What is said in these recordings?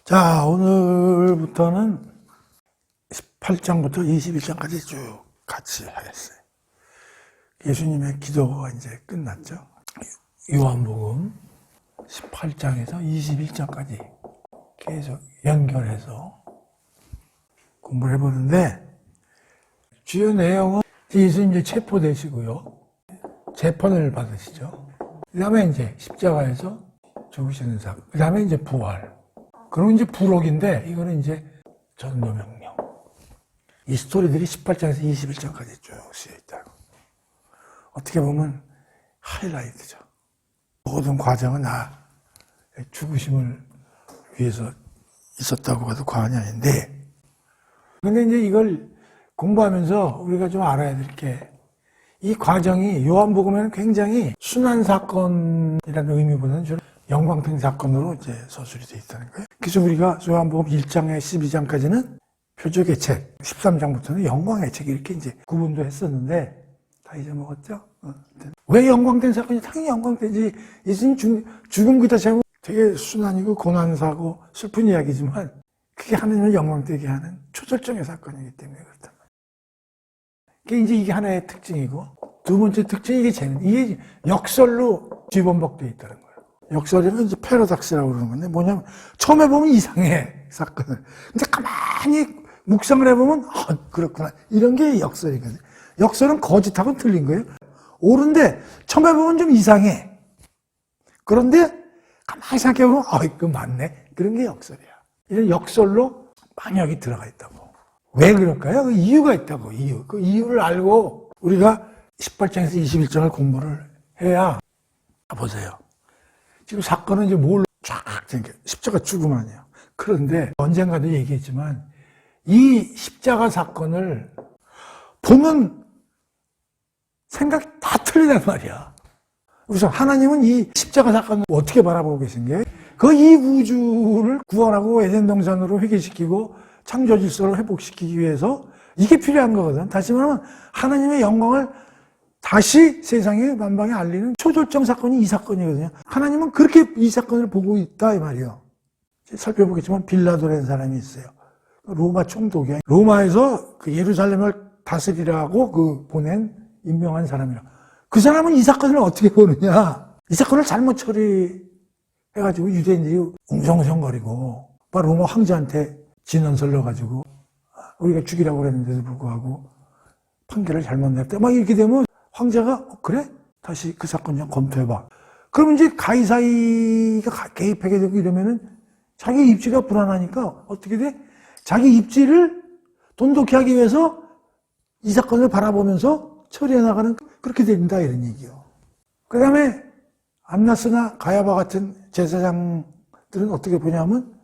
자, 오늘부터는 18장부터 21장까지 쭉 같이 하겠어요. 예수님의 기도가 이제 끝났죠. 요한복음 18장에서 21장까지 계속 연결해서 공부를 해보는데, 주요 내용은 예수님 이제 체포되시고요. 재판을 받으시죠. 그 다음에 이제 십자가에서 죽으시는 사건. 그 다음에 이제 부활. 그리고 이제 부록인데, 이거는 이제 전도명령. 이 스토리들이 18장에서 21장까지 쭉 쓰여 있다고. 어떻게 보면 하이라이트죠. 모든 과정은 죽으심을 위해서 있었다고 봐도 과언이 아닌데, 근데 이제 이걸 공부하면서 우리가 좀 알아야 될 게, 이 과정이 요한복음에는 굉장히 순환 사건이라는 의미보다는 좀 영광된 사건으로 이제 서술이 되어 있다는 거예요. 그래서 우리가 요한복음 1장에 12장까지는 표적의 책, 13장부터는 영광의 책 이렇게 이제 구분도 했었는데 다 잊어먹었죠? 왜 영광된 사건이? 당연히 영광되지. 예수님 죽음 그 자체가 되게 순환이고 고난사고 슬픈 이야기지만 그게 하나님을 영광되게 하는 초절정의 사건이기 때문에 그렇단 말이에요. 이제 이게 하나의 특징이고, 두 번째 특징이 이게 역설로 뒤범벅되어 있다는 거예요. 역설이면 이제 패러닥스라고 그러는 건데, 뭐냐면, 처음에 보면 이상해, 사건을. 근데 가만히 묵상을 해보면, 그렇구나. 이런 게 역설이거든요. 역설은 거짓하고 틀린 거예요. 옳은데, 처음에 보면 좀 이상해. 그런데, 가만히 생각해보면, 그거 맞네. 그런 게 역설이야. 이런 역설로 만약이 들어가 있다고. 왜 그럴까요? 그 이유가 있다고, 이유. 그 이유를 알고 우리가 18장에서 21장을 공부를 해야, 보세요. 지금 사건은 이제 뭘로 쫙 생겨요. 십자가 죽음 아니에요. 그런데 언젠가도 얘기했지만, 이 십자가 사건을 보면 생각이 다 틀리단 말이야. 우선 하나님은 이 십자가 사건을 어떻게 바라보고 계신 게, 이 우주를 구원하고 에덴 동산으로 회개시키고 창조 질서를 회복시키기 위해서 이게 필요한 거거든. 다시 말하면 하나님의 영광을 다시 세상에 만방에 알리는 초절정 사건이 이 사건이거든요. 하나님은 그렇게 이 사건을 보고 있다 이 말이에요. 살펴보겠지만 빌라도라는 사람이 있어요. 로마 총독이야. 로마에서 그 예루살렘을 다스리라고 보낸 임명한 사람이라. 그 사람은 이 사건을 어떻게 보느냐? 이 사건을 잘못 처리해가지고 유대인들이 웅성웅성거리고 로마 황제한테 진언설 넣어가지고 우리가 죽이라고 그랬는데도 불구하고 판결을 잘못 냈다. 이렇게 되면 황제가 그래? 다시 그 사건 좀 검토해봐. 그러면 이제 가이사이가 개입하게 되고 이러면은 자기 입지가 불안하니까 어떻게 돼? 자기 입지를 돈독히 하기 위해서 이 사건을 바라보면서 처리해 나가는 그렇게 된다 이런 얘기요. 그 다음에 안나스나 가야바 같은 제사장들은 어떻게 보냐면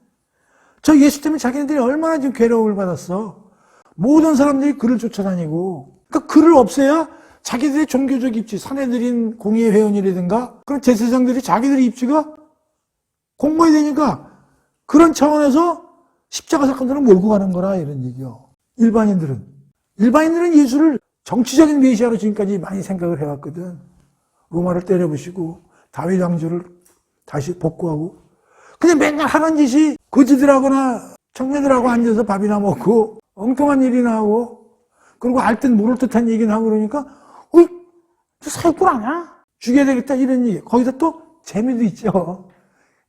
저 예수 때문에 자기네들이 얼마나 지금 괴로움을 받았어. 모든 사람들이 그를 쫓아다니고, 그러니까 그를 없애야 자기들의 종교적 입지, 사내들인 공의회 회원이라든가 그런 제사장들이 자기들의 입지가 공고해야 되니까 그런 차원에서 십자가 사건들은 몰고 가는 거라 이런 얘기요. 일반인들은 예수를 정치적인 메시아로 지금까지 많이 생각을 해왔거든. 로마를 때려부시고 다윗 왕조를 다시 복구하고, 그냥 맨날 하는 짓이 거지들하거나 청년들하고 앉아서 밥이나 먹고 엉뚱한 일이나 하고, 그리고 알 듯 모를 듯한 얘기나 하고 그러니까 저 사기꾼 아니야? 죽여야 되겠다 이런 얘기. 거기서 또 재미도 있죠.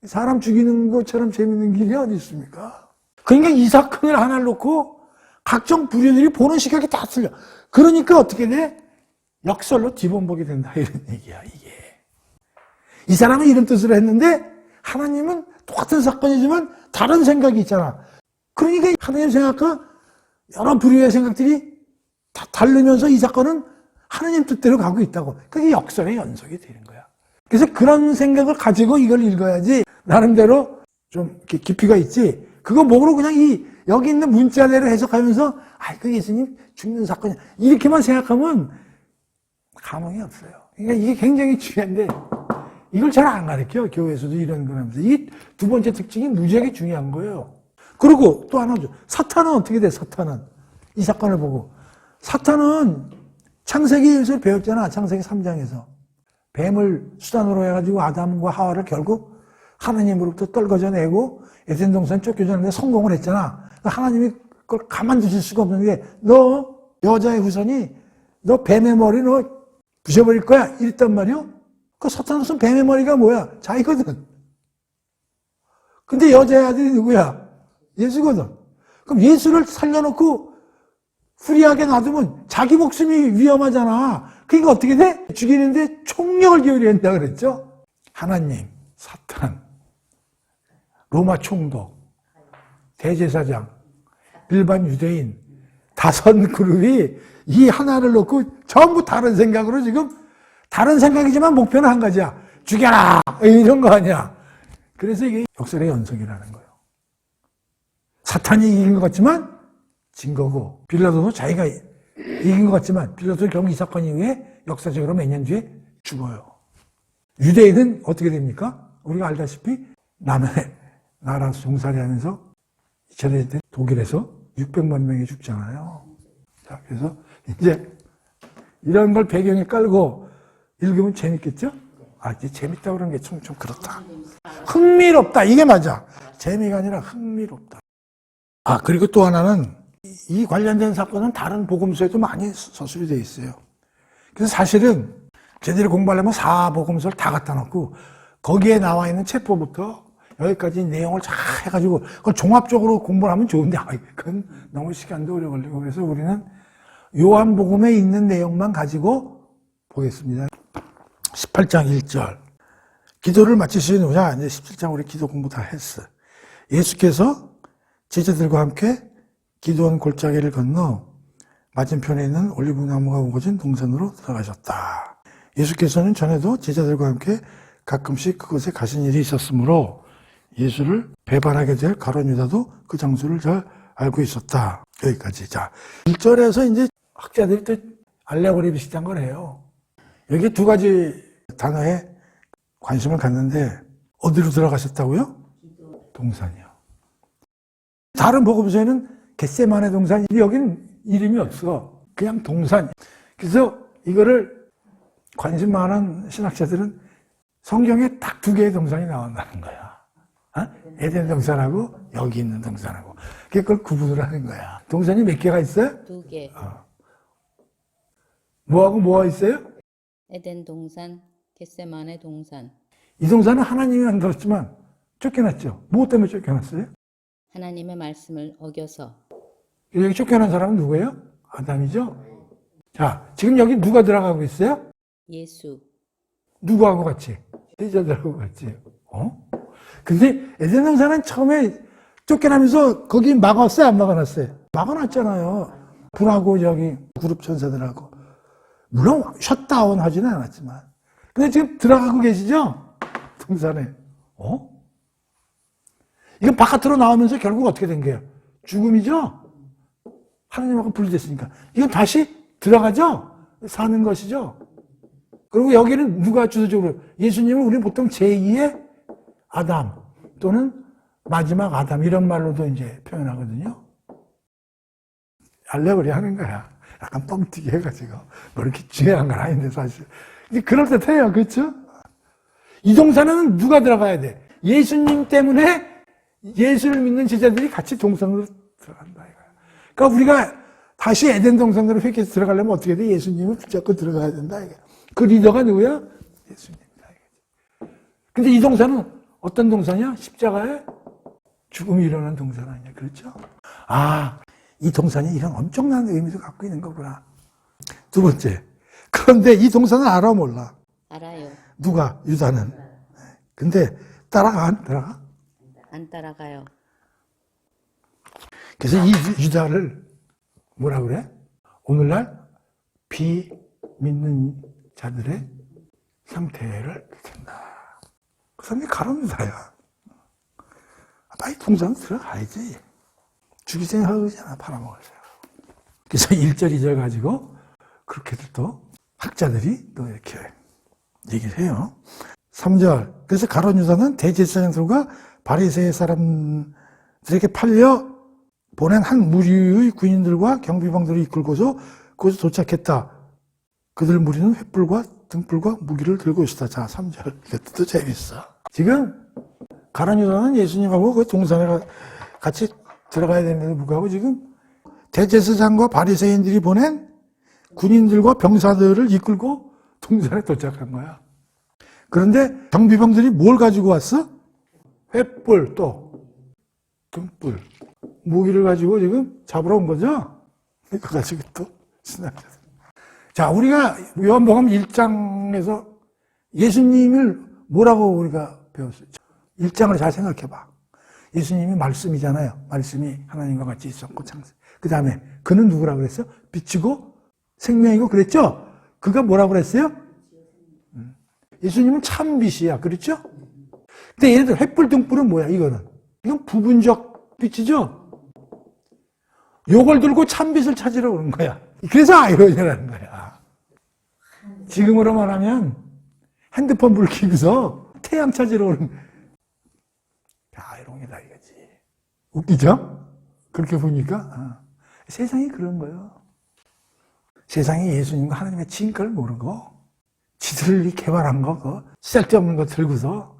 사람 죽이는 것처럼 재밌는 길이 어디 있습니까? 그러니까 이 사건을 하나를 놓고 각종 부류들이 보는 시각이 다 틀려. 그러니까 어떻게 돼? 역설로 뒤범벅이 된다 이런 얘기야 이게. 이 사람은 이런 뜻으로 했는데 하나님은 똑같은 사건이지만 다른 생각이 있잖아. 그러니까 하나님 생각과 여러 부류의 생각들이 다 다르면서 이 사건은 하나님 뜻대로 가고 있다고. 그게 역설의 연속이 되는 거야. 그래서 그런 생각을 가지고 이걸 읽어야지 나름대로 좀 깊이가 있지. 그거 목으로 그냥 여기 있는 문자대로 해석하면서 그 예수님 죽는 사건이야 이렇게만 생각하면 감흥이 없어요. 그러니까 이게 굉장히 중요한데 이걸 잘 안 가르쳐, 교회에서도 이런 걸 하면서. 이게 두 번째 특징이 무지하게 중요한 거예요. 그리고 또 하나죠. 사탄은 어떻게 돼, 사탄은? 이 사건을 보고. 사탄은 창세기에서 배웠잖아, 창세기 3장에서. 뱀을 수단으로 해가지고 아담과 하와를 결국 하나님으로부터 떨궈져 내고 에덴 동산 쫓겨졌는데 성공을 했잖아. 하나님이 그걸 가만두실 수가 없는 게 너 여자의 후손이 너 뱀의 머리 너 부셔버릴 거야 이랬단 말이요. 그 사탄은 뱀의 머리가 뭐야? 자기거든. 근데 여자의 아들이 누구야? 예수거든. 그럼 예수를 살려놓고 후리하게 놔두면 자기 목숨이 위험하잖아. 그러니까 어떻게 돼? 죽이는데 총력을 기울여야 한다 그랬죠? 하나님, 사탄, 로마 총독, 대제사장, 일반 유대인 5그룹이 이 하나를 놓고 전부 다른 생각으로 지금 다른 생각이지만 목표는 한 가지야. 죽여라! 이런 거 아니야. 그래서 이게 역설의 연속이라는 거예요. 사탄이 이긴 것 같지만 진 거고 빌라도도 자기가 이긴 것 같지만 빌라도 결국 이 사건 이후에 역사적으로 몇 년 뒤에 죽어요. 유대인은 어떻게 됩니까? 우리가 알다시피 남의 나라 종살이 하면서 2000년 때 독일에서 600만 명이 죽잖아요. 자, 그래서 이제 이런 걸 배경에 깔고 읽으면 재밌겠죠? 아, 이제 재밌다 그러는 게 좀 그렇다. 흥미롭다. 이게 맞아. 재미가 아니라 흥미롭다. 아, 그리고 또 하나는 이 관련된 사건은 다른 복음서에도 많이 서술이 되어 있어요. 그래서 사실은 제대로 공부하려면 4복음서를 다 갖다 놓고 거기에 나와 있는 체포부터 여기까지 내용을 잘 해가지고 그걸 종합적으로 공부를 하면 좋은데 그건 너무 시간도 오래 걸리고 그래서 우리는 요한복음에 있는 내용만 가지고 보겠습니다. 18장 1절 기도를 마치시는 후에 이제 17장 우리 기도 공부 다 했어. 예수께서 제자들과 함께 기도원 골짜기를 건너 맞은편에 있는 올리브나무가 우거진 동산으로 들어가셨다. 예수께서는 전에도 제자들과 함께 가끔씩 그곳에 가신 일이 있었으므로 예수를 배반하게 될 가룟 유다도 그 장소를 잘 알고 있었다. 여기까지. 자, 1절에서 이제 학자들이 또 알레고리 비슷한 걸 해요. 여기 두 가지 단어에 관심을 갖는데 어디로 들어가셨다고요? 동산이요. 다른 복음서에는 겟세마네 동산, 여기는 이름이 없어. 그냥 동산. 그래서 이거를 관심 많은 신학자들은 성경에 딱 2개의 동산이 나온다는 거야. 에덴 동산하고 여기 있는 동산하고. 그걸 구분을 하는 거야. 동산이 몇 개가 있어요? 2개. 뭐하고 뭐가 있어요? 에덴 동산, 겟세마네 동산. 이 동산은 하나님이 만들었지만 쫓겨났죠. 무엇 때문에 쫓겨났어요? 하나님의 말씀을 어겨서. 여기 쫓겨난 사람은 누구예요? 아담이죠? 자, 지금 여기 누가 들어가고 있어요? 예수. 누구하고 같이? 제자들하고 같이. 근데 에덴 동산은 처음에 쫓겨나면서 거기 막았어요? 안 막아놨어요? 막아놨잖아요. 불하고 저기 그룹 천사들하고. 물론 셧다운 하지는 않았지만. 근데 지금 들어가고 계시죠? 동산에. 이건 바깥으로 나오면서 결국 어떻게 된 거예요? 죽음이죠? 하나님하고 분리됐으니까. 이건 다시 들어가죠? 사는 것이죠? 그리고 여기는 누가 주도적으로, 예수님을 우리는 보통 제2의 아담 또는 마지막 아담 이런 말로도 이제 표현하거든요. 알레고리 하는 거야. 약간 뻥튀기 해가지고. 뭐 이렇게 중요한 건 아닌데 사실. 근데 그럴듯해요. 그렇죠? 이 동산은 누가 들어가야 돼? 예수님 때문에 예수를 믿는 제자들이 같이 동산으로 들어간다 이거야. 그러니까 우리가 다시 에덴 동산으로 회개해서 들어가려면 어떻게 돼? 예수님을 붙잡고 들어가야 된다 이거야. 그 리더가 누구야? 예수님이다 이거지. 근데 이 동산은 어떤 동산이야? 십자가에 죽음이 일어난 동산 아니야. 그렇죠? 아, 이 동산이 이런 엄청난 의미를 갖고 있는 거구나. 두 번째. 그런데 이 동산을 알아 몰라? 알아요. 누가? 유다는. 근데 따라가 안 따라가? 안 따라가요. 그래서 이 유다를 뭐라 그래? 오늘날 비믿는 자들의 상태를 뜻한다. 그 사람이 가룟 유다야. 빨리 동산 들어가야지. 죽일 생각하잖아. 팔아먹으세요. 그래서 1절, 2절 가지고 그렇게들 또 학자들이 또 이렇게 얘기를 해요. 3절. 그래서 가룟 유다는 대제사장들과 바리새의 사람들에게 팔려 보낸 한 무리의 군인들과 경비병들을 이끌고서 그곳에 도착했다. 그들 무리는 횃불과 등불과 무기를 들고 있었다. 자, 3절. 이것도 재밌어. 지금 가룟 유다는 예수님하고 그 동산에 같이 들어가야 되는데도 불구하고 지금 대제사장과 바리새인들이 보낸 군인들과 병사들을 이끌고 동산에 도착한 거야. 그런데 경비병들이 뭘 가지고 왔어? 횃불 또 등불 무기를 가지고 지금 잡으러 온 거죠. 그거 가지고 또 신나게. 자, 우리가 요한복음 1장에서 예수님을 뭐라고 우리가 배웠어요? 1장을 잘 생각해봐. 예수님이 말씀이잖아요. 말씀이 하나님과 같이 있었고 창세. 그 다음에 그는 누구라고 그랬어요? 빛이고 생명이고 그랬죠? 그가 뭐라고 그랬어요? 예수님은 참 빛이야. 그렇죠? 근데 얘네들 횃불 등불은 뭐야? 이거는 부분적 빛이죠? 요걸 들고 참 빛을 찾으러 오는 거야. 그래서 아이러니라는 거야. 지금으로 말하면 핸드폰 불 켜고서 태양 찾으러 오는 아이러니다 이거지. 웃기죠? 그렇게 보니까 세상이 그런 거예요. 세상이 예수님과 하나님의 진가를 모르고 지들이 개발한 거, 그 쓸데없는 거 들고서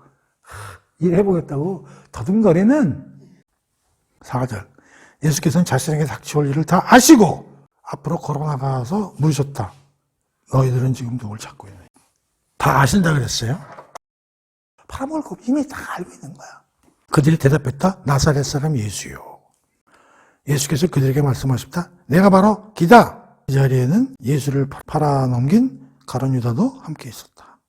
일해보겠다고 더듬거리는 4절. 예수께서는 자신에게 닥쳐올 일을 다 아시고 앞으로 걸어나가서 물으셨다. 너희들은 지금 누굴 찾고 있느냐? 다 아신다 그랬어요. 팔아먹을 거 이미 다 알고 있는 거야. 그들이 대답했다. 나사렛 사람 예수요. 예수께서 그들에게 말씀하셨다. 내가 바로 기다. 이 자리에는 예수를 팔아넘긴 가룟 유다도 함께 있었다.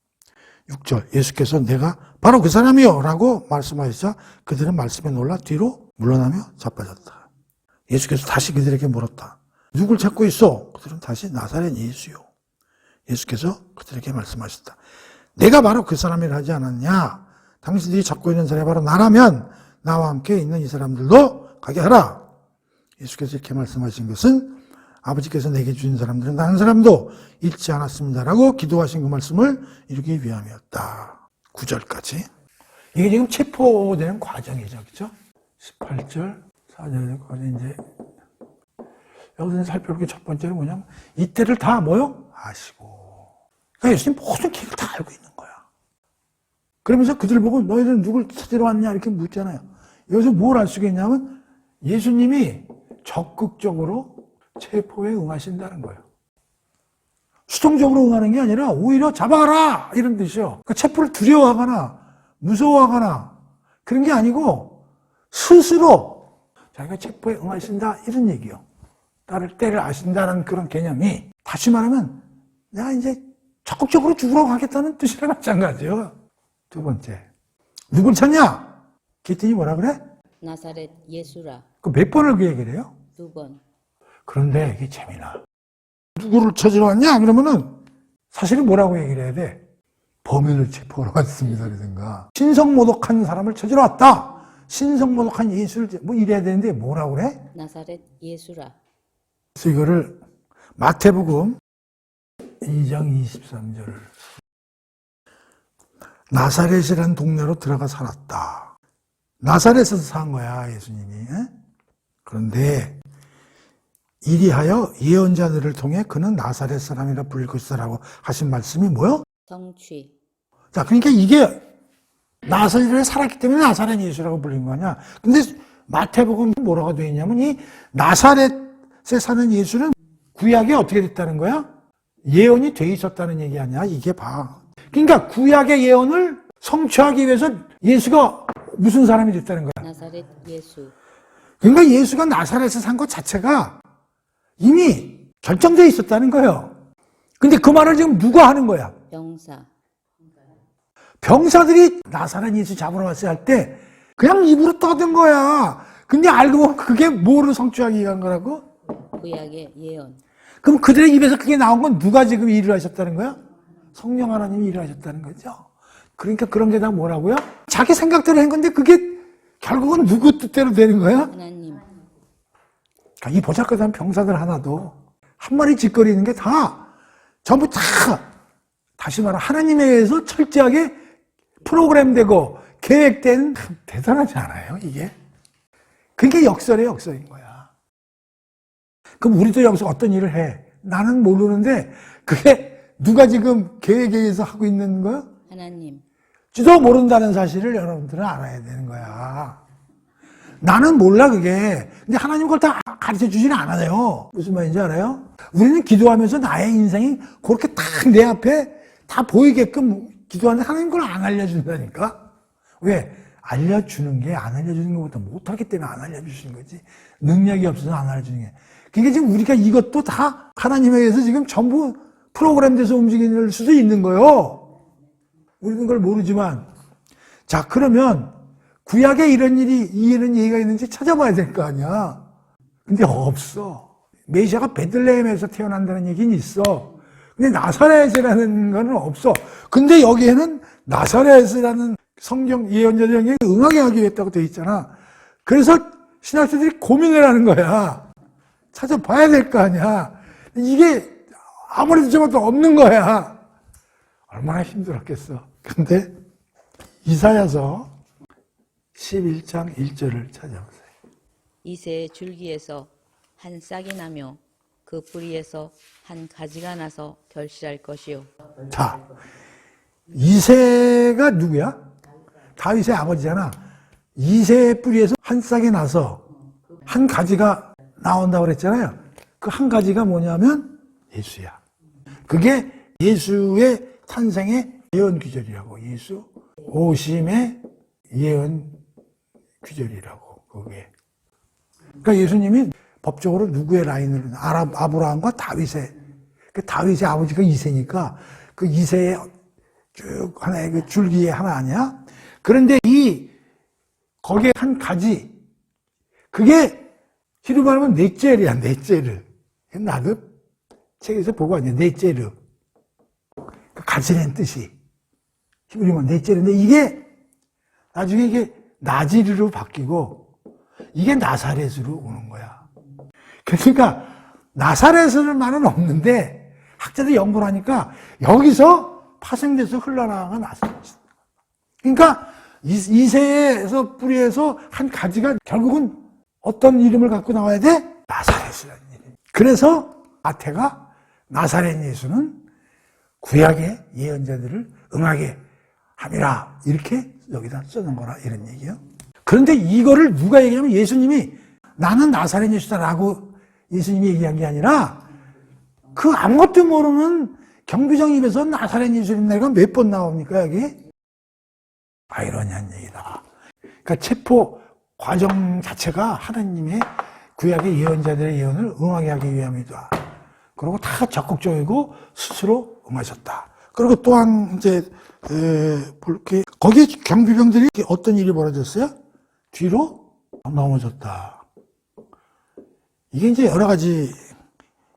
6절. 예수께서 내가 바로 그 사람이요 라고 말씀하시자 그들은 말씀에 놀라 뒤로 물러나며 자빠졌다. 예수께서 다시 그들에게 물었다. 누굴 찾고 있어? 그들은 다시 나사렛 예수요. 예수께서 그들에게 말씀하셨다. 내가 바로 그 사람이라 하지 않았냐? 당신들이 찾고 있는 사람이 바로 나라면 나와 함께 있는 이 사람들도 가게 하라. 예수께서 이렇게 말씀하신 것은 아버지께서 내게 주신 사람들은 단 한 사람도 잃지 않았습니다라고 기도하신 그 말씀을 이루기 위함이었다. 9절까지. 이게 지금 체포되는 과정이죠. 그렇죠? 18절, 4절까지 이제 여기서 살펴볼 게 첫 번째는 뭐냐면 이때를 다 뭐요? 아시고. 그러니까 예수님 모든 길을 다 알고 있는 거야. 그러면서 그들 보고 너희들은 누굴 찾으러 왔냐 이렇게 묻잖아요. 여기서 뭘 알 수가 있냐면 예수님이 적극적으로 체포에 응하신다는 거예요. 수동적으로 응하는 게 아니라 오히려 잡아가라 이런 뜻이요. 그러니까 체포를 두려워하거나 무서워하거나 그런 게 아니고 스스로 자기가 체포에 응하신다 이런 얘기요. 때를 아신다는 그런 개념이 다시 말하면 내가 이제 적극적으로 죽으러 가겠다는 뜻이랑 마찬가지예요. 두 번째, 누굴 찾냐? 그랬더니 뭐라 그래? 나사렛 예수라. 그 몇 번을 그 얘기를 해요? 2번. 그런데 이게 재미나. 누구를 찾으러 왔냐? 그러면은 사실은 뭐라고 얘기를 해야 돼? 범인을 체포하러 왔습니다. 그러든가. 신성모독한 사람을 찾으러 왔다. 신성모독한 예수를 뭐 이래야 되는데 뭐라고 그래? 나사렛 예수라. 그래서 이거를 마태복음 2장 23절을 나사렛이라는 동네로 들어가 살았다. 나사렛에서 산 거야 예수님이. 그런데 이리하여 예언자들을 통해 그는 나사렛 사람이라 불릴 것이라고 하신 말씀이 뭐요? 성취. 자, 그러니까 이게 나사렛에 살았기 때문에 나사렛 예수라고 불린 거 아니야. 근데 마태복음 뭐라고 되어 있냐면 이 나사렛에 사는 예수는 구약에 어떻게 됐다는 거야? 예언이 돼 있었다는 얘기 아니야. 이게 봐. 그러니까 구약의 예언을 성취하기 위해서 예수가 무슨 사람이 됐다는 거야? 나사렛 예수. 그러니까 예수가 나사렛에 산 것 자체가 이미 결정되어 있었다는 거예요. 근데 그 말을 지금 누가 하는 거야? 병사. 병사들이 나사렛 예수 잡으러 왔어야 할 때 그냥 입으로 떠든 거야. 근데 알고 보면 그게 뭐를 성취하기 위한 거라고? 구약의 예언. 그럼 그들의 입에서 그게 나온 건 누가 지금 일을 하셨다는 거야? 성령 하나님이 일을 하셨다는 거죠. 그러니까 그런 게 다 뭐라고요? 자기 생각대로 한 건데 그게 결국은 누구 뜻대로 되는 거야? 하나님. 이 보잘것한 병사들 하나도 한 마리 짓거리는 게 다 전부 다 다시 말하면 하나님에 의해서 철저하게 프로그램되고 계획된 대단하지 않아요 이게? 그게 역설의 역설인 거야. 그럼 우리도 여기서 어떤 일을 해? 나는 모르는데 그게 누가 지금 계획에 의해서 하고 있는 거야? 하나님. 지도 모른다는 사실을 여러분들은 알아야 되는 거야. 나는 몰라 그게. 근데 하나님 그걸 다 가르쳐 주지는 않아요. 무슨 말인지 알아요? 우리는 기도하면서 나의 인생이 그렇게 딱 내 앞에 다 보이게끔 기도하는데 하나님 그걸 안 알려준다니까? 왜? 알려주는 게 안 알려주는 것보다 못하기 때문에 안 알려주시는 거지. 능력이 없어서 안 알려주는 게. 그러니까 지금 우리가 이것도 다 하나님에 의해서 지금 전부 프로그램돼서 움직일 수도 있는 거예요. 우리는 그걸 모르지만. 자, 그러면 구약에 이런 얘기가 있는지 찾아봐야 될 거 아니야. 근데 없어. 메시아가 베들레헴에서 태어난다는 얘기는 있어. 근데 나사렛이라는 거는 없어. 근데 여기에는 나사렛이라는 성경 예언자들에게 응하게 하기 위했다고 되어 있잖아. 그래서 신학자들이 고민을 하는 거야. 찾아봐야 될 거 아니야. 이게 아무래도 저것도 없는 거야. 얼마나 힘들었겠어. 근데 이사야서 11장 1절을 찾아보세요. 이새의 줄기에서 한 싹이 나며 그 뿌리에서 한 가지가 나서 결실할 것이요. 자, 이새가 누구야? 다윗의 아버지잖아. 이새의 뿌리에서 한 싹이 나서 한 가지가 나온다고 그랬잖아요. 그 한 가지가 뭐냐면 예수야. 그게 예수의 탄생의 예언 귀절이라고. 예수 오심의 예언 귀절이라고. 그게. 그러니까 예수님이 법적으로 누구의 라인을 아브라함과 다윗의 그 다윗의 아버지가 이새니까 그 이새의 쭉 하나의 그 줄기의 하나 아니야? 그런데 거기에 한 가지 그게 히브리 말하면 넷제르야. 넷제르. 나도 책에서 보고 왔냐. 넷제르. 그 가지라는 뜻이 히브리 말 넷제르인데 이게 나중에 이게 나지르로 바뀌고 이게 나사렛으로 오는 거야. 그러니까 나사렛은 말은 없는데 학자들이 연구를 하니까 여기서 파생돼서 흘러나간 나사렛. 그러니까 이새에서 뿌리에서 한 가지가 결국은 어떤 이름을 갖고 나와야 돼? 나사렛이라는 이름. 그래서 마태가 나사렛 예수는 구약의 예언자들을 응하게 함이라 이렇게 여기다 써놓은 거라 이런 얘기예요. 그런데 이거를 누가 얘기하면 예수님이 나는 나사렛 예수다라고 예수님이 얘기한 게 아니라 그 아무것도 모르는 경비정 입에서 나사렛 예수님 내가 몇 번 나옵니까 여기? 아이러니한 얘기다. 그러니까 체포 과정 자체가 하나님의 구약의 예언자들의 예언을 응하게 하기 위함이다. 그리고 다 적극적이고 스스로 응하셨다. 그리고 또한 이제 볼게 거기에 경비병들이 어떤 일이 벌어졌어요? 뒤로 넘어졌다. 이게 이제 여러 가지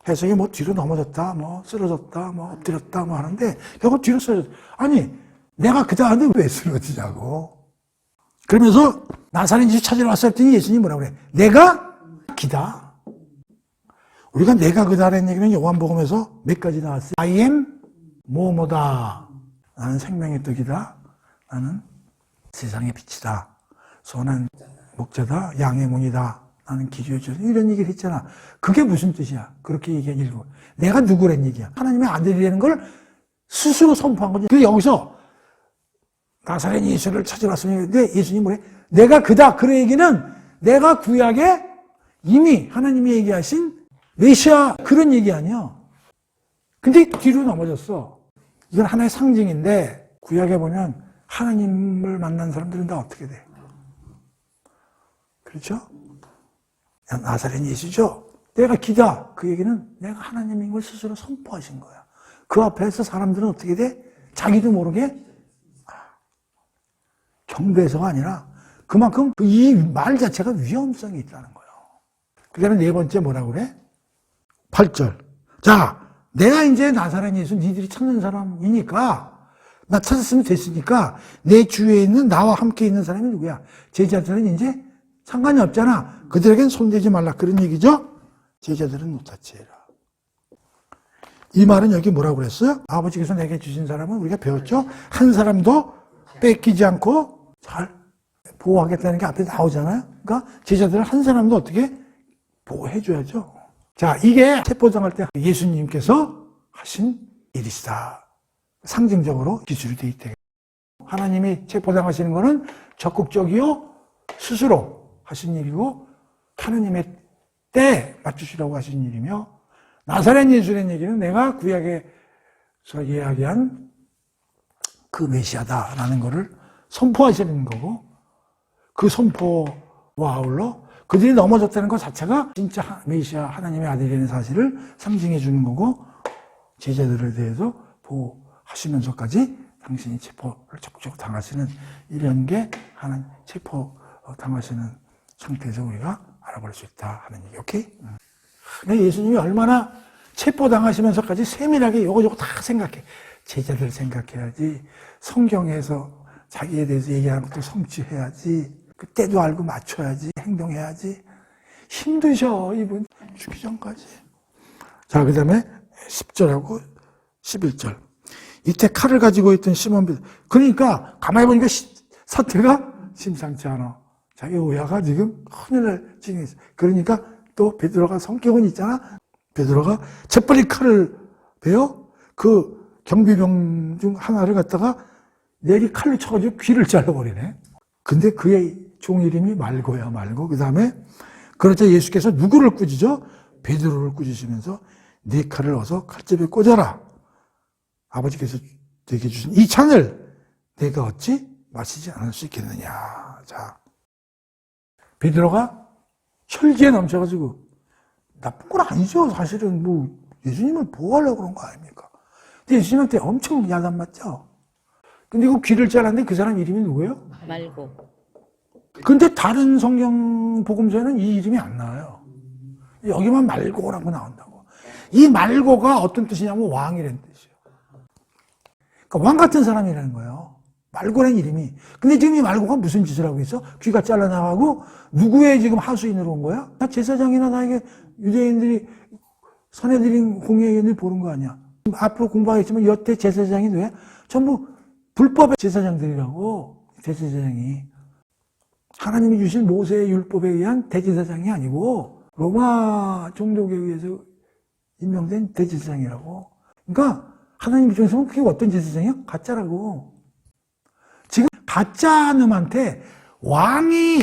해석이 뭐 뒤로 넘어졌다, 뭐 쓰러졌다, 뭐 엎드렸다, 뭐 하는데 결국 뒤로 쓰러졌다. 아니 내가 그 다음에 왜 쓰러지냐고. 그러면서 나사렛 예수 찾으러 왔을 때 예수님이 뭐라고 그래? 내가 기다. 우리가 내가 그다라는 얘기는 요한복음에서 몇 가지 나왔어요. I am 뭐뭐다. 나는 생명의 떡이다. 나는 세상의 빛이다. 선한 목자다. 양의 문이다. 나는 기주의 주. 이런 얘기를 했잖아. 그게 무슨 뜻이야? 그렇게 얘기한 일고. 내가 누구란 얘기야? 하나님의 아들이라는 걸 스스로 선포한 거지. 그 여기서 나사렛 예수를 찾으러 왔으니까 예수님이 뭐래? 내가 그다. 그 얘기는 내가 구약에 이미 하나님이 얘기하신 메시아 그런 얘기 아니야. 근데 뒤로 넘어졌어. 이건 하나의 상징인데 구약에 보면 하나님을 만난 사람들은 다 어떻게 돼? 그렇죠? 나사렛 예수죠? 내가 기다. 그 얘기는 내가 하나님인 걸 스스로 선포하신 거야. 그 앞에서 사람들은 어떻게 돼? 자기도 모르게 경배해서가 아니라 그만큼 이 말 자체가 위험성이 있다는 거예요. 그 다음에 네 번째 뭐라고 그래? 8절. 자, 내가 이제 나사렛 예수 니들이 찾는 사람이니까 나 찾았으면 됐으니까 내 주위에 있는 나와 함께 있는 사람이 누구야? 제자들은 이제 상관이 없잖아. 그들에겐 손대지 말라. 그런 얘기죠? 제자들은 노타치해라. 이 말은 여기 뭐라고 그랬어요? 아버지께서 내게 주신 사람은 우리가 배웠죠? 한 사람도 뺏기지 않고 잘 보호하겠다는 게 앞에 나오잖아요? 그러니까 제자들은 한 사람도 어떻게 보호해줘야죠. 자, 이게 체포당할 때 예수님께서 하신 일이시다. 상징적으로 기술이 돼 있대. 하나님이 체포당하시는 거는 적극적이요 스스로 하신 일이고 하나님의 때에 맞추시라고 하신 일이며, 나사렛 예수라는 얘기는 내가 구약에서 이야기한 그 메시아다라는 것을 선포하시는 거고, 그 선포와 아울러 그들이 넘어졌다는 것 자체가 진짜 메시아 하나님의 아들이라는 사실을 상징해 주는 거고, 제자들에 대해서 보호하시면서까지 당신이 체포를 적극적으로 당하시는 이런 게 하나님 체포 당하시는 상태에서 우리가 알아볼 수 있다 하는 얘기. 오케이? 근데 예수님이 얼마나 체포 당하시면서까지 세밀하게 요거 다 생각해. 제자들 생각해야지. 성경에서 자기에 대해서 얘기하는 것도 성취해야지. 그때도 알고 맞춰야지. 행동해야지. 힘드셔, 이분. 죽기 전까지. 자, 그 다음에 10절하고 11절. 이때 칼을 가지고 있던 시몬 베드로. 그러니까 가만히 보니까 사태가 심상치 않아. 자기 오야가 지금 큰일 날 지경에 있어. 그러니까 또 베드로가 성격은 있잖아. 베드로가 재빨리 칼을 베어 그 경비병 중 하나를 갖다가 내리 칼로 쳐가지고 귀를 잘라버리네. 근데 그의 종 이름이 말고야, 말고. 그 다음에 그러자 예수께서 누구를 꾸짖어? 베드로를 꾸짖으면서 네 칼을 어서 칼집에 꽂아라. 아버지께서 내게 주신 이 잔을 내가 어찌 마시지 않을 수 있겠느냐. 자, 베드로가 혈기에 넘쳐가지고, 나쁜 건 아니죠. 사실은 뭐 예수님을 보호하려고 그런 거 아닙니까? 근데 예수님한테 엄청 야단 맞죠. 근데 그 귀를 잘랐는데 그 사람 이름이 누구예요? 말고. 근데 다른 성경 복음서에는 이 이름이 안 나와요. 여기만 말고라고 나온다고. 이 말고가 어떤 뜻이냐면 왕이라는 뜻이에요. 그러니까 왕 같은 사람이라는 거예요. 말고라는 이름이. 근데 지금 이 말고가 무슨 짓을 하고 있어? 귀가 잘라나가고 누구의 지금 하수인으로 온 거야? 다 제사장이나 나에게 유대인들이 선해드린 공예인들 보는 거 아니야. 앞으로 공부하겠지만 여태 제사장이 왜? 전부 불법의 제사장들이라고. 대제사장이. 하나님이 주신 모세의 율법에 의한 대제사장이 아니고 로마 종족에 의해서 임명된 대제사장이라고. 그러니까 하나님 입장에서는 그게 어떤 제사장이야? 가짜라고. 지금 가짜 놈한테 왕이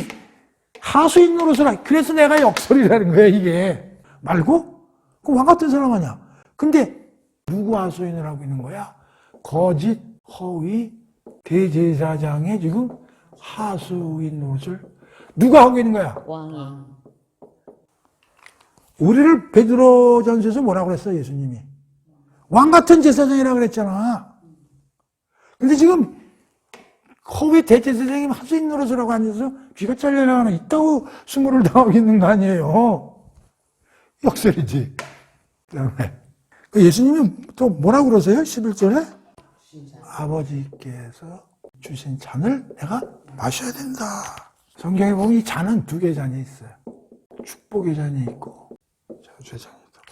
하수인 노릇을 하. 그래서 내가 역설이라는 거야, 이게. 말고? 그 왕 같은 사람 아니야. 근데 누구 하수인을 하고 있는 거야? 거짓, 허위, 대제사장의 지금 하수인 노릇을 누가 하고 있는 거야? 왕이. 우리를 베드로전서에서 뭐라고 그랬어, 예수님이? 왕 같은 제사장이라고 그랬잖아. 근데 지금 허위 대제사장이 하수인 노릇을 하고 앉아서 귀가 잘려나가는 이따구 수모를 당하고 있는 거 아니에요. 역설이지. 그다음에 예수님이 또 뭐라고 그러세요? 11절에 아버지께서 주신 잔을 내가 마셔야 된다. 성경에 보면 이 잔은 두 개의 잔이 있어요. 축복의 잔이 있고 저주의 잔이 있고.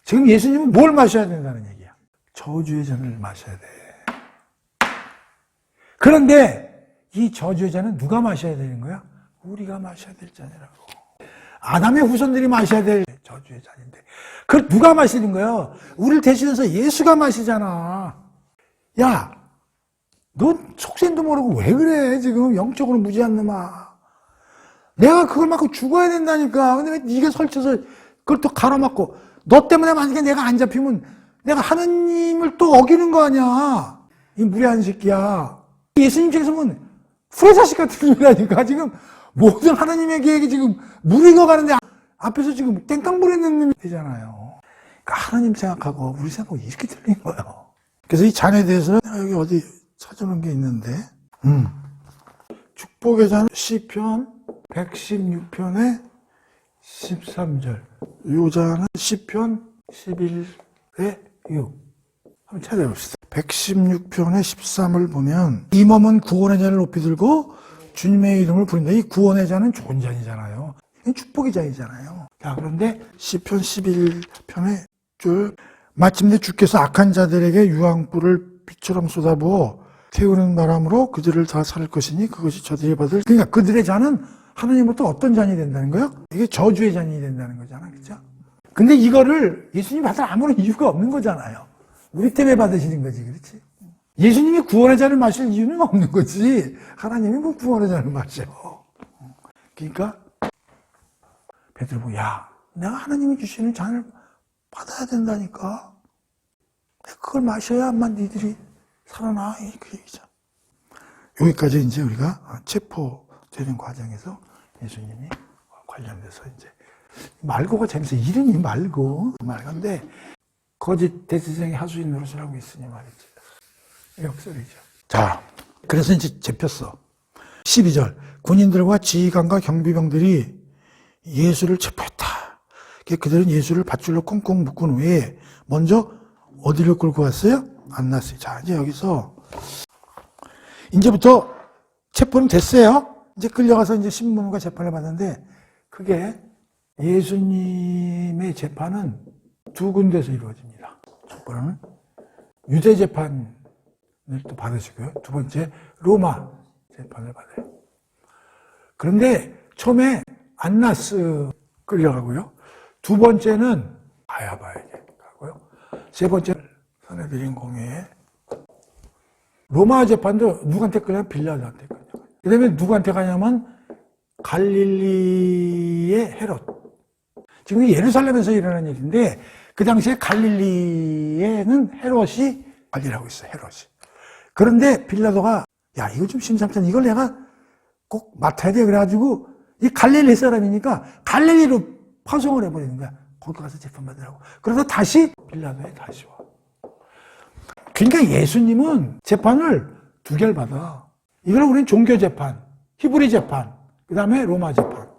지금 예수님은 뭘 마셔야 된다는 얘기야? 저주의 잔을 마셔야 돼. 그런데 이 저주의 잔은 누가 마셔야 되는 거야? 우리가 마셔야 될 잔이라고. 아담의 후손들이 마셔야 될 저주의 잔인데 그걸 누가 마시는 거야? 우리를 대신해서 예수가 마시잖아. 야, 너 속셈도 모르고 왜 그래? 지금 영적으로 무지한 놈아. 내가 그걸 맞고 죽어야 된다니까. 근데 왜 네가 설쳐서 그걸 또 가로막고 너 때문에 만약에 내가 안 잡히면 내가 하느님을 또 어기는 거 아니야. 이 무례한 새끼야. 예수님 쪽에서 보면 후레자식 같은 놈이라니까. 지금 모든 하나님의 계획이 지금 무리가 가는데 앞에서 지금 땡깡 부리는 놈이 되잖아요. 그러니까 하나님 생각하고 우리 생각하고 이렇게 틀린 거예요. 그래서 이 잔에 대해서는 여기 어디 찾아놓은 게 있는데 축복의 잔 시편 116편의 13절. 요 잔은 시편 11의 6. 한번 찾아봅시다. 116편의 13을 보면 이 몸은 구원의 잔을 높이 들고 주님의 이름을 부른다. 이 구원의 잔은 좋은 잔이잖아요. 축복의 잔이잖아요. 자, 그런데 시편 11편의 줄 마침내 주께서 악한 자들에게 유황불을 빛처럼 쏟아부어 태우는 바람으로 그들을 다 살 것이니 그것이 저들이 받을. 그러니까 그들의 잔은 하나님부터 어떤 잔이 된다는 거예요? 이게 저주의 잔이 된다는 거잖아. 그렇죠? 근데 이거를 예수님 받을 아무런 이유가 없는 거잖아요. 우리 때문에 받으시는 거지. 그렇지? 예수님이 구원의 잔을 마실 이유는 없는 거지. 하나님이 뭐 구원의 잔을 마셔. 그러니까 베드로 보고, 야, 내가 하나님이 주시는 잔을 받아야 된다니까. 그걸 마셔야만 니들이 살아나. 그 얘기죠. 여기까지 이제 우리가 체포되는 과정에서 예수님이 관련돼서 이제 말고가 재밌어요. 이름이 말고인데 거짓 대제사장의 하수인 노릇이라고 있으니 말이지. 역설이죠. 자, 그래서 이제 잡혔어. 12절. 군인들과 지휘관과 경비병들이 예수를 체포했다. 그들은 예수를 밧줄로 꽁꽁 묶은 후에 먼저 어디를 끌고 갔어요? 안나스. 자, 이제 여기서 이제부터 체포는 됐어요. 이제 끌려가서 이제 신문과 재판을 받는데 그게 예수님의 재판은 두 군데서 이루어집니다. 첫 번째는 유대 재판을 또 받으시고요. 두 번째 로마 재판을 받아요. 그런데 처음에 안나스 끌려가고요. 두 번째는 바야바에게 가고요. 세 번째는 선해드린 공회에 로마 재판도 누구한테 끌려가면 빌라도한테 끌려가요. 그 다음에 누구한테 가냐면 갈릴리의 헤롯. 지금 예루살렘에서 일어난 일인데 그 당시에 갈릴리에는 헤롯이 관리를 하고 있어요. 헤롯이. 그런데 빌라도가 야 이거 좀 심상찮아. 이걸 내가 꼭 맡아야 돼. 그래가지고 이 갈릴리 사람이니까 갈릴리로 파송을 해버리는 거야. 거기 가서 재판받으라고. 그래서 다시 빌라도에 다시 와. 그러니까 예수님은 재판을 두 개를 받아. 이걸 우리는 종교 재판, 히브리 재판, 그 다음에 로마 재판.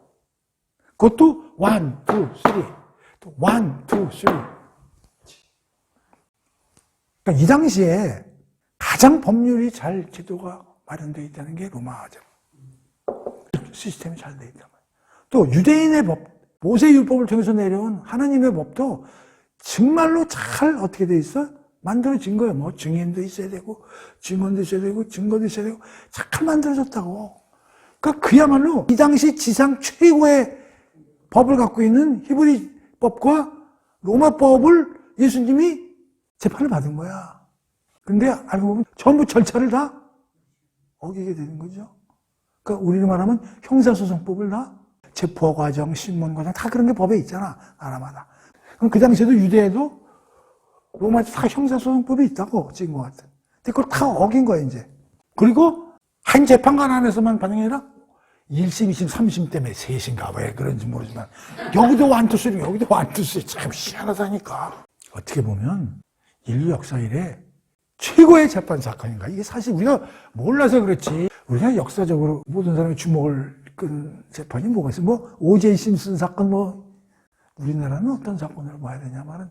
그것도 1, 2, 3. 또 1, 2, 3. 그러니까 이 당시에 가장 법률이 잘 제도가 마련되어 있다는 게 로마 재판. 시스템이 잘 되어 있단 말이에요. 또 유대인의 법, 모세율법을 통해서 내려온 하나님의 법도 정말로 잘 어떻게 되어 있어? 만들어진 거예요. 뭐 증인도 있어야 되고 증언도 있어야 되고 증거도 있어야 되고 잘 만들어졌다고. 그러니까 그야말로 이 당시 지상 최고의 법을 갖고 있는 히브리법과 로마법을 예수님이 재판을 받은 거야. 근데 알고 보면 전부 절차를 다 어기게 되는 거죠. 그러니까 우리로 말하면 형사소송법을 다 체포 과정, 신문 과정 다 그런 게 법에 있잖아. 나라마다. 그럼 그 당시에도 유대에도 로마에도 다 형사소송법이 있다고 찍은 것 같아. 근데 그걸 다 어긴 거야 이제. 그리고 한 재판관 안에서만 반영이 아니라 1심, 2심, 3심 때문에 3심가 왜 그런지 모르지만 여기도 1, 2, 3, 여기도 1, 2, 3 참 희한하다니까. 어떻게 보면 인류 역사 이래 최고의 재판 사건인가. 이게 사실 우리가 몰라서 그렇지. 우리가 역사적으로 모든 사람의 주목을 끈 재판이 뭐가 있어? 뭐 오제이 심슨 사건 뭐 우리나라는 어떤 사건을 봐야 되냐면은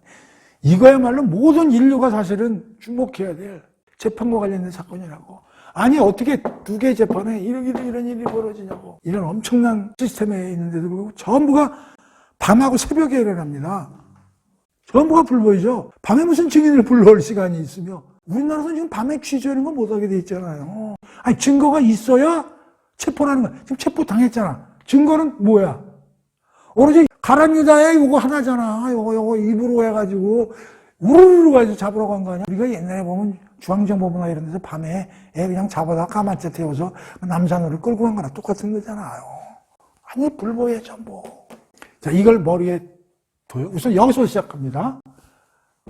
이거야말로 모든 인류가 사실은 주목해야 될 재판과 관련된 사건이라고. 아니 어떻게 두 개의 재판에 이런 일이 벌어지냐고. 이런 엄청난 시스템에 있는데도 불구하고 전부가 밤하고 새벽에 일어납니다. 전부가 불보이죠. 밤에 무슨 증인을 불러올 시간이 있으며 우리나라에서 지금 밤에 취조 이런 거 못하게 돼 있잖아요. 아니 증거가 있어야 체포하는 거야. 지금 체포 당했잖아. 증거는 뭐야? 오로지 가란 유다에 요거 하나잖아. 요거 입으로 해가지고 우르르 가지고 잡으러 간 거 아니야? 우리가 옛날에 보면 중앙정보부나 이런 데서 밤에 애 그냥 잡아다 까만째 태워서 남산으로 끌고 간 거랑 똑같은 거잖아요. 아니 불보에 전부. 자 이걸 머리에 둬요. 우선 여기서 시작합니다.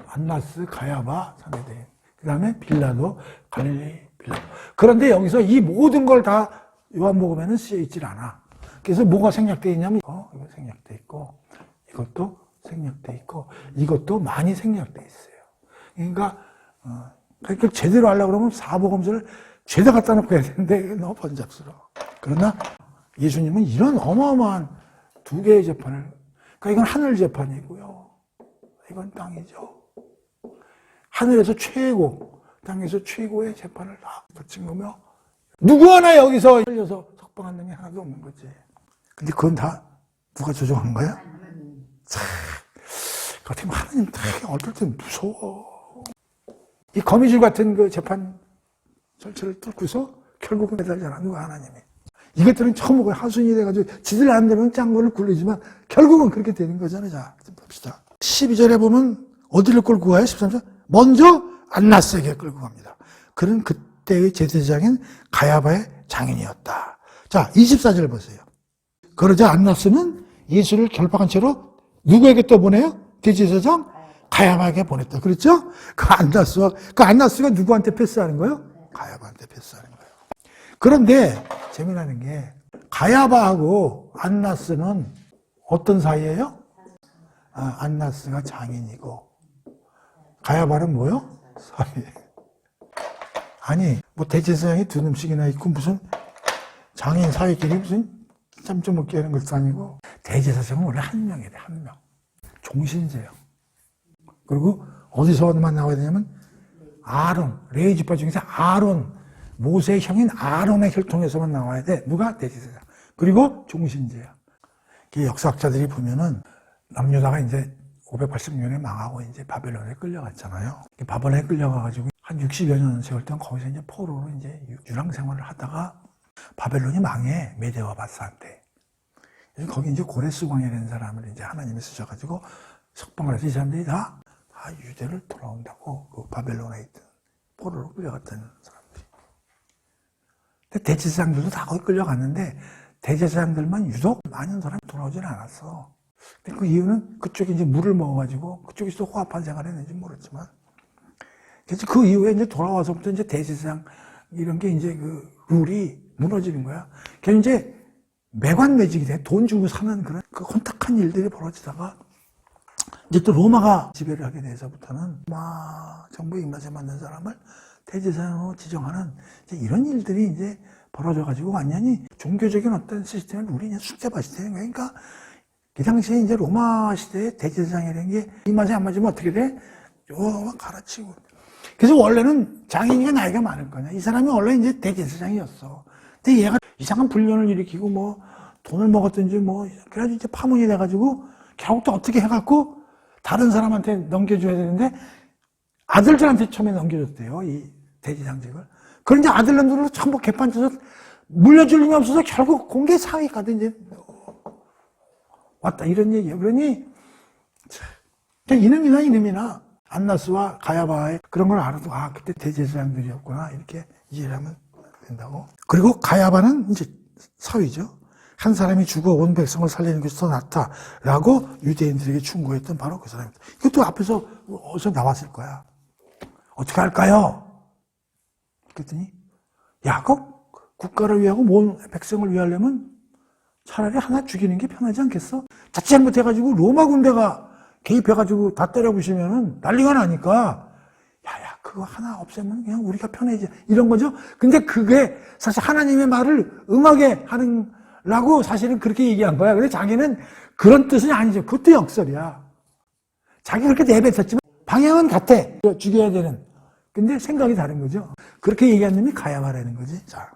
안나스, 가야바, 산헤드린. 그 다음에 빌라도, 갈릴리, 빌라도. 그런데 여기서 이 모든 걸 다 요한복음에는 쓰여 있질 않아. 그래서 뭐가 생략되어 있냐면 이거 생략되어 있고 이것도 생략되어 있고 이것도 많이 생략되어 있어요. 그러니까 그러니까 제대로 하려고 그러면 사복음서를 죄다 갖다 놓고 해야 되는데 너무 번잡스러워. 그러나 예수님은 이런 어마어마한 두 개의 재판을 그러니까 이건 하늘 재판이고요. 이건 땅이죠. 하늘에서 최고, 땅에서 최고의 재판을 다 거친 거며 누구 하나 여기서 살려서 석방한 놈이 하나도 없는 거지. 근데 그건 다 누가 조정한 거야? 참, 같은 하나님 되게 어떨 땐 무서워. 이 거미줄 같은 그 재판 절차를 뚫고서 결국은 매달잖아. 누가 하나님이. 이것들은 처음 하순이 돼가지고 지들 안 되면 짱구를 굴리지만 결국은 그렇게 되는 거잖아요. 자, 좀 봅시다. 12절에 보면 어디를 끌고 가요? 13절? 먼저 안나스에게 끌고 갑니다. 그런 그때의 제사장인 가야바의 장인이었다. 자, 24절 보세요. 그러자 안나스는 예수를 결박한 채로 누구에게 또 보내요? 대제사장 가야바에게 보냈다. 그렇죠? 그 안나스가 누구한테 패스하는 거예요? 가야바한테 패스하는 거예요. 그런데 재미나는 게 가야바하고 안나스는 어떤 사이예요? 안나스가 장인이고 가야바는 뭐요? 사위. 아니 뭐 대제사장이 두 놈씩이나 있고 무슨 장인 사위끼리 무슨 짬좀 먹게 하는 것도 아니고 대제사장은 원래 한 명이래. 한 명. 종신제요. 그리고 어디서만 나와야 되냐면 아론, 레위 지파 중에서 아론, 모세의 형인 아론의 혈통에서만 나와야 돼. 누가? 대제사장. 그리고 종신제야. 역사학자들이 보면은 남유다가 이제 586년에 망하고 이제 바벨론에 끌려갔잖아요. 바벨론에 끌려가가지고 한 60여 년 세월 동안 거기서 이제 포로로 이제 유랑 생활을 하다가 바벨론이 망해. 메데와 바사한테. 거기 이제 고레스 광야라는 사람을 이제 하나님이 쓰셔가지고 석방을 해서 이 사람들이 다 유대를 돌아온다고 그 바벨론에 있던 포로로 끌려갔다는 사람들이. 근데 대제사장들도 다 거기 끌려갔는데 대제사장들만 유독 많은 사람이 돌아오질 않았어. 근데 그 이유는 그쪽에 이제 물을 먹어가지고 그쪽에서 호합한 생활을 했는지 모르지만 그래서 그 이후에 이제 돌아와서부터 이제 대제사장 이런 게 이제 그 룰이 무너지는 거야. 걔 이제 매관매직이 돼. 돈 주고 사는 그런 그 혼탁한 일들이 벌어지다가 이제 또 로마가 지배를 하게 돼서부터는 로마 정부 입맛에 맞는 사람을 대제사장으로 지정하는 이제 이런 일들이 이제 벌어져가지고 완전히 종교적인 어떤 시스템을 룰이 그냥 숫자밭이 되는 거야. 그러니까 그 당시에 이제 로마 시대에 대제사장이라는 게 입맛에 안 맞으면 어떻게 돼? 막 갈아치고. 그래서 원래는 장인이가 나이가 많을 거냐. 이 사람이 원래 이제 대제사장이었어. 근데 얘가 이상한 불륜을 일으키고 뭐 돈을 먹었든지 뭐 그래가지고 이제 파문이 돼가지고 결국 또 어떻게 해갖고 다른 사람한테 넘겨줘야 되는데 아들들한테 처음에 넘겨줬대요. 이 대제사장직을. 그런데 아들들로 전부 개판쳐서 물려줄 힘이 없어서 결국 공개 상위까지 이제 왔다. 이런 얘기예요. 그러니 이놈이나 안나스와 가야바의 그런 걸 알아도 그때 대제사장들이었구나 이렇게 이해를 하면 된다고. 그리고 가야바는 이제 사위죠. 한 사람이 죽어 온 백성을 살리는 것이 더 낫다라고 유대인들에게 충고했던 바로 그 사람입니다. 이것도 앞에서 어디서 나왔을 거야. 어떻게 할까요? 그랬더니 야곱 국가를 위하고 온 백성을 위하려면 차라리 하나 죽이는 게 편하지 않겠어? 자칫 잘못해가지고 로마 군대가 개입해가지고 다 때려부시면은 난리가 나니까 그거 하나 없애면 그냥 우리가 편해지 이런 거죠. 근데 그게 사실 하나님의 말을 응하게 하는라고 사실은 그렇게 얘기한 거야. 근데 자기는 그런 뜻은 아니죠. 그것도 역설이야. 자기 그렇게 내뱉었지만 방향은 같아. 죽여야 되는. 근데 생각이 다른 거죠. 그렇게 얘기한 놈이 가야바라는 거지. 자,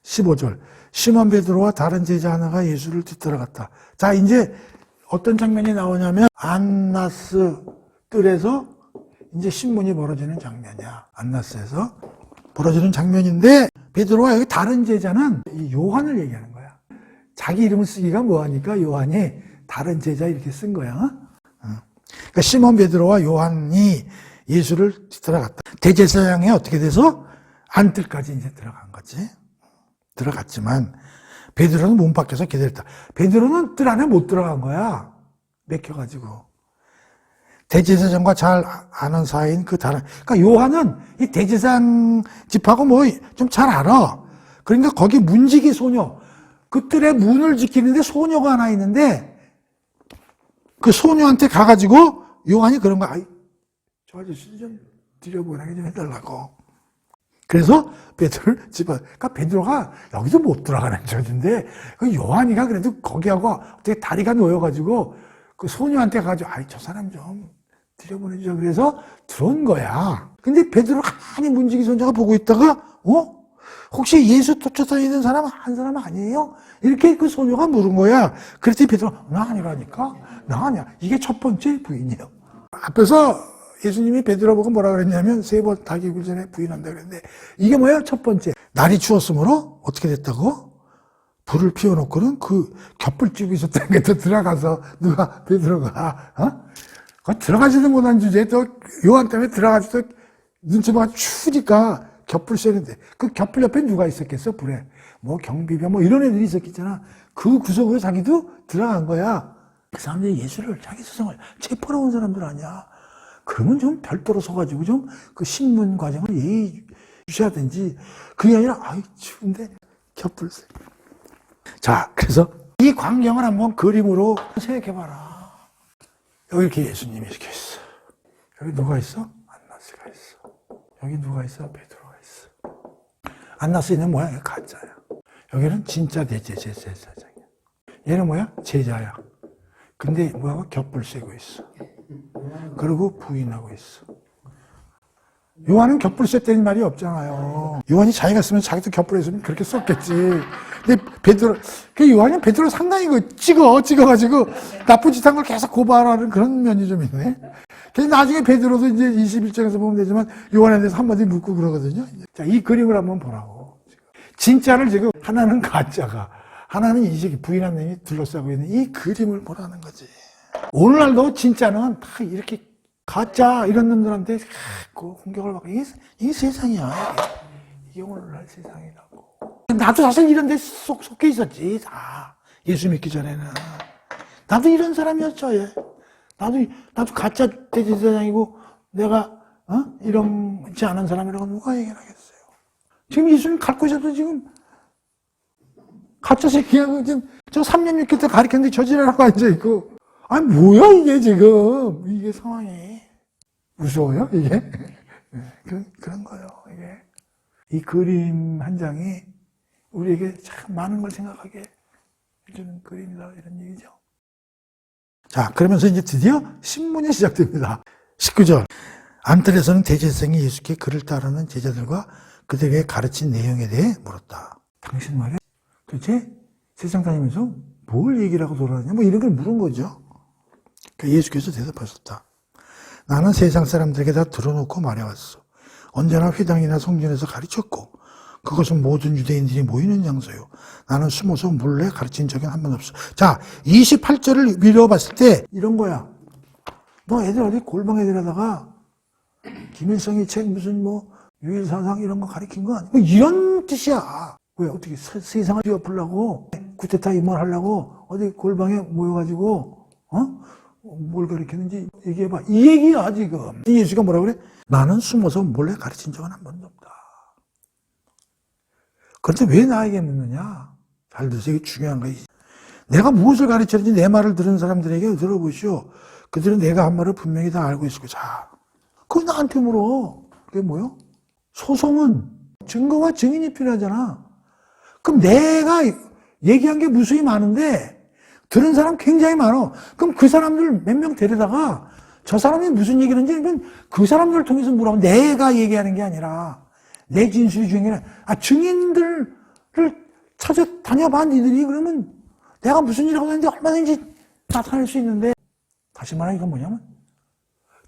15절. 시몬 베드로와 다른 제자 하나가 예수를 뒤따라갔다. 자, 이제 어떤 장면이 나오냐면 안나스 뜰에서 이제 신문이 벌어지는 장면이야. 안나스에서 벌어지는 장면인데 베드로와 여기 다른 제자는 이 요한을 얘기하는 거야. 자기 이름을 쓰기가 뭐하니까 요한이 다른 제자 이렇게 쓴 거야. 그러니까 시몬 베드로와 요한이 예수를 뒤따라갔다. 대제사장에 어떻게 돼서 안뜰까지 이제 들어간 거지. 들어갔지만 베드로는 문 밖에서 기다렸다. 베드로는 뜰 안에 못 들어간 거야. 맥혀가지고. 대제사장과 잘 아는 사이인 그 다른, 그러니까 요한은 이 대제사장 집하고 뭐 좀 잘 알아. 그러니까 거기 문지기 소녀, 그 뜰에 문을 지키는데 소녀가 하나 있는데 그 소녀한테 가가지고 요한이 그런 거야. 저 아저씨 좀 들여보내게 좀 해달라고. 그래서 베드로를 집어, 그러니까 베드로가 여기도 못 들어가는 저인데 그 요한이가 그래도 거기하고 어떻게 다리가 놓여가지고 그 소녀한테 가가지고 저 사람 좀 들여보내주자. 그래서 들어온 거야. 근데 베드로가 가만히 문지기 손자가 보고 있다가 혹시 예수 쫓아다니는 사람 한 사람 아니에요? 이렇게 그 소녀가 물은 거야. 그랬더니 베드로가 나 아니라니까. 나 아니야. 이게 첫 번째 부인이에요. 앞에서 예수님이 베드로 보고 뭐라 그랬냐면 3번 닭이 굴 전에 부인한다 그랬는데 이게 뭐야? 첫 번째. 날이 추웠으므로 어떻게 됐다고? 불을 피워놓고는 그 겹불 고 있었다는 게 또 들어가서 베드로가 들어가지도 못한 주제에 또 요한 때문에 들어가지도 눈치가 추우니까 겹불 쐬는데 그 겹불 옆에 누가 있었겠어? 불에 뭐 경비병 뭐 이런 애들이 있었겠잖아. 그 구석으로 자기도 들어간 거야. 그 사람들이 예수를 자기 스승을 체포하러 온 사람들 아니야. 그러면 좀 별도로 서가지고 좀 그 신문 과정을 예의 주셔야든지 그게 아니라 아이 추운데 겹불 쐬. 자, 그래서 이 광경을 한번 그림으로 생각해봐라. 여기 이렇게 예수님이 이렇게 있어. 여기 누가 있어? 안나스가 있어. 여기 누가 있어? 베드로가 있어. 안나스는 뭐야? 가짜야. 여기는 진짜 제사장이야. 얘는 뭐야? 제자야. 근데 뭐야? 겹불 쐬고 있어. 그리고 부인하고 있어. 요한은 겹불 쐈다는 말이 없잖아요. 요한이 자기가 쓰면 자기도 겹불 했으면 그렇게 썼겠지. 근데 베드로, 그 요한이 베드로 상당히 찍어가지고 나쁜 짓 한 걸 계속 고발하는 그런 면이 좀 있네. 그래서 나중에 베드로도 이제 21장에서 보면 되지만 요한에 대해서 한마디 묻고 그러거든요. 자, 이 그림을 한번 보라고. 진짜를 지금 하나는 가짜가, 하나는 이제 부인한 놈이 둘러싸고 있는 이 그림을 보라는 거지. 오늘날도 진짜는 다 이렇게 가짜 이런 놈들한테 자꾸 공격을 받고 이게 세상이야. 이게 오늘날 세상이라고. 나도 사실 이런 데 속해 있었지. 다 예수 믿기 전에는 나도 이런 사람이었죠. 예. 나도 가짜 대제사장이고 내가 이런지 않은 사람이라고 누가 얘기를 하겠어요. 지금 예수님 갖고 있어도 지금 가짜 새끼하고 지금 저 3년 6개월 때 가르쳤는데 저지랄하고 앉아있고 아니 뭐야 이게 지금 이게 상황이 무서워요 이게 그런 거예요. 이게 이 그림 한 장이 우리에게 참 많은 걸 생각하게 해주는 그림이다 이런 얘기죠. 자, 그러면서 이제 드디어 신문이 시작됩니다. 19절. 안뜰에서는 대제사장이 예수께 그를 따르는 제자들과 그들에게 가르친 내용에 대해 물었다. 당신 말이야? 도대체 세상 다니면서 뭘 얘기를 하고 돌아다니냐? 뭐 이런 걸 물은 거죠. 그러니까 예수께서 대답하셨다. 나는 세상 사람들에게 다 들어놓고 말해왔어. 언제나 회당이나 성전에서 가르쳤고 그것은 모든 유대인들이 모이는 장소요. 나는 숨어서 몰래 가르친 적은 한 번 없어. 자, 28절을 미뤄봤을 때 이런 거야. 너 애들 어디 골방에 데려다가 김일성이 책 무슨 뭐 유일사상 이런 거 가르친 거 아니야? 뭐 이런 뜻이야. 왜 어떻게 세상을 뒤엎으려고 쿠데타 임원 하려고 어디 골방에 모여가지고 뭘 가르쳤는지 얘기해봐. 이 얘기야 지금. 예수가 뭐라 그래? 나는 숨어서 몰래 가르친 적은 한 번도 없다. 그런데 왜 나에게 묻느냐? 잘 들으세요. 이게 중요한 거야. 내가 무엇을 가르쳤는지 내 말을 들은 사람들에게 들어보시오. 그들은 내가 한 말을 분명히 다 알고 있을 거야. 자, 그거 나한테 물어. 그게 뭐요? 소송은 증거와 증인이 필요하잖아. 그럼 내가 얘기한 게 무수히 많은데 들은 사람 굉장히 많아. 그럼 그 사람들 몇 명 데려다가 저 사람이 무슨 얘기를 했는지 그 사람들을 통해서 물어보면 내가 얘기하는 게 아니라 내 진술이 중요해. 증인들을 찾아다녀봐, 니들이. 그러면 내가 무슨 일을 하고 있는지 얼마든지 나타낼 수 있는데. 다시 말하면 이건 뭐냐면,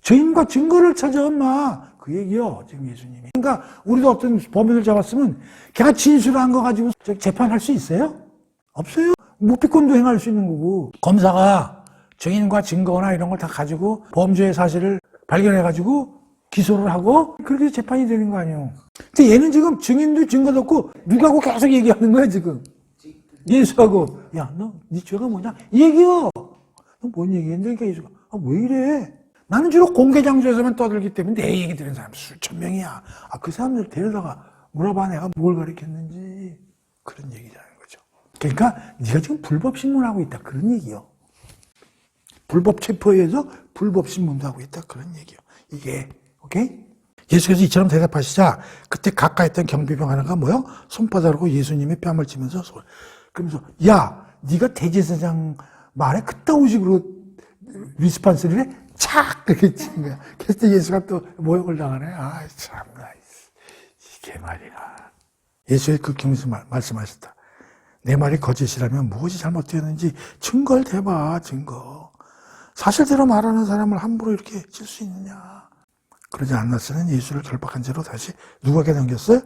증인과 증거를 찾아, 엄마. 그 얘기요, 지금 예수님이. 그러니까, 우리도 어떤 범인을 잡았으면, 걔가 진술한 거 가지고 재판할 수 있어요? 없어요. 묵비권도 행할 수 있는 거고. 검사가 증인과 증거나 이런 걸 다 가지고, 범죄의 사실을 발견해가지고, 기소를 하고 그렇게 재판이 되는 거 아니에요. 근데 얘는 지금 증인도 증거도 없고 누가하고 계속 얘기하는 거야 지금. 예수하고 야, 너 네 죄가 뭐냐? 얘기해. 너 뭔 얘기했는데? 그러니까 예수가 왜 이래? 나는 주로 공개 장소에서만 떠들기 때문에 내 얘기 들은 사람 수천 명이야. 그 사람들 데려다가 물어봐 내가 뭘 가르쳤는지. 그런 얘기잖아요. 거죠. 그러니까 네가 지금 불법 신문하고 있다. 그런 얘기요. 불법 체포에 의해서 불법 신문도 하고 있다. 그런 얘기요. 이게 오케이? 예수께서 이처럼 대답하시자 그때 가까이 있던 경비병 하나가 뭐요? 손바닥으로 예수님의 뺨을 치면서 그러면서 야 네가 대제사장 말에 그따위 식으로 리스판스를 해? 착 그렇게 치는 거야. 그래서 예수가 또 모욕을 당하네. 아 참나 이게 말이야. 예수의 그 경에서 말씀하셨다. 내 말이 거짓이라면 무엇이 잘못되었는지 증거를 대봐. 증거. 사실대로 말하는 사람을 함부로 이렇게 칠 수 있느냐. 그러지 않았으면 예수를 결박한 채로 다시 누구에게 넘겼어요?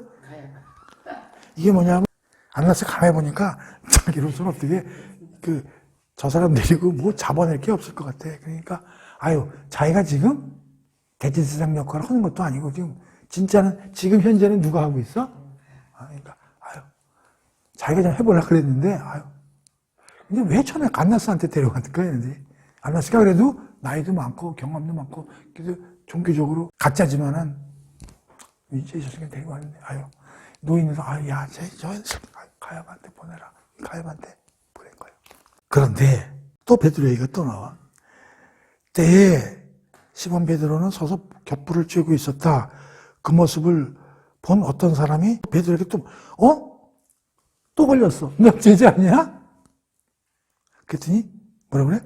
이게 뭐냐면 안나스 가만히 보니까 자기로서는 어떻게 저 사람 데리고 뭐 잡아낼 게 없을 것 같아. 그러니까 자기가 지금 대제사장 역할을 하는 것도 아니고 지금 진짜는, 지금 현재는 누가 하고 있어? 그러니까, 자기가 좀 해보려고 그랬는데, 근데 왜 처음에 안나스한테 데려갔을까 했는데, 안나스가 그래도 나이도 많고, 경험도 많고, 그래도 종교적으로 가짜지만은, 이제 저승에 데리고 왔는데, 노인에서, 저 가야한테 보내라. 가야한테 보낸 거예요. 그런데, 또 베드로 얘기가 또 나와. 때에 시몬 베드로는 서서 겹불을 쬐고 있었다. 그 모습을 본 어떤 사람이 베드로에게 또 걸렸어. 너 제자 아니야? 그랬더니 뭐라 그래?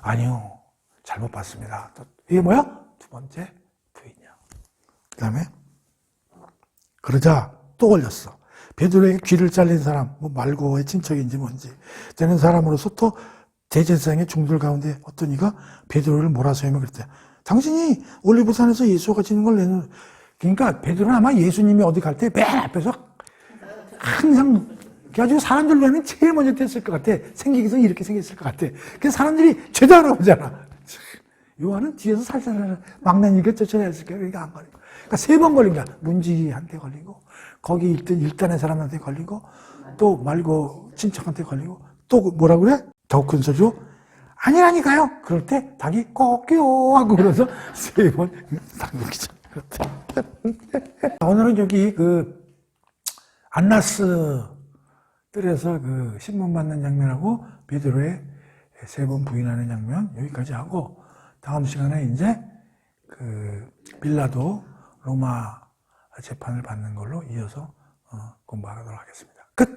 아니요. 잘못 봤습니다. 이게 뭐야? 두 번째 부인이야. 그 다음에 그러자 또 걸렸어. 베드로에게 귀를 잘린 사람, 말고의 친척인지 뭔지 되는 사람으로서 또 대제사장의 중들 가운데 어떤 이가 베드로를 몰아세우며 그랬대. 당신이 올리브산에서 예수가 지는 걸 내놓은. 그러니까 베드로는 아마 예수님이 어디 갈 때 맨 앞에서 항상 그래가지고 사람들 눈에는 제일 먼저 됐을 것 같아. 생기기도 이렇게 생겼을 것 같아. 그래서 사람들이 죄도 안 하잖아. 요한은 뒤에서 살살 막내니까 쫓아냈을 거야. 그러니까 안 걸리고. 그러니까 3번 걸린 거야. 문지기한테 걸리고, 거기 일단의 사람한테 걸리고, 또 말고 친척한테 걸리고, 또 뭐라 그래? 더 큰 소리로 아니라니까요. 그럴 때 닭이 꺾여 하고 그래서 3번 당기죠. 오늘은 여기 안나스 뜰에서 신문 받는 장면하고 베드로의 3번 부인하는 장면 여기까지 하고, 다음 시간에 이제 빌라도 로마 재판을 받는 걸로 이어서 공부하도록 하겠습니다.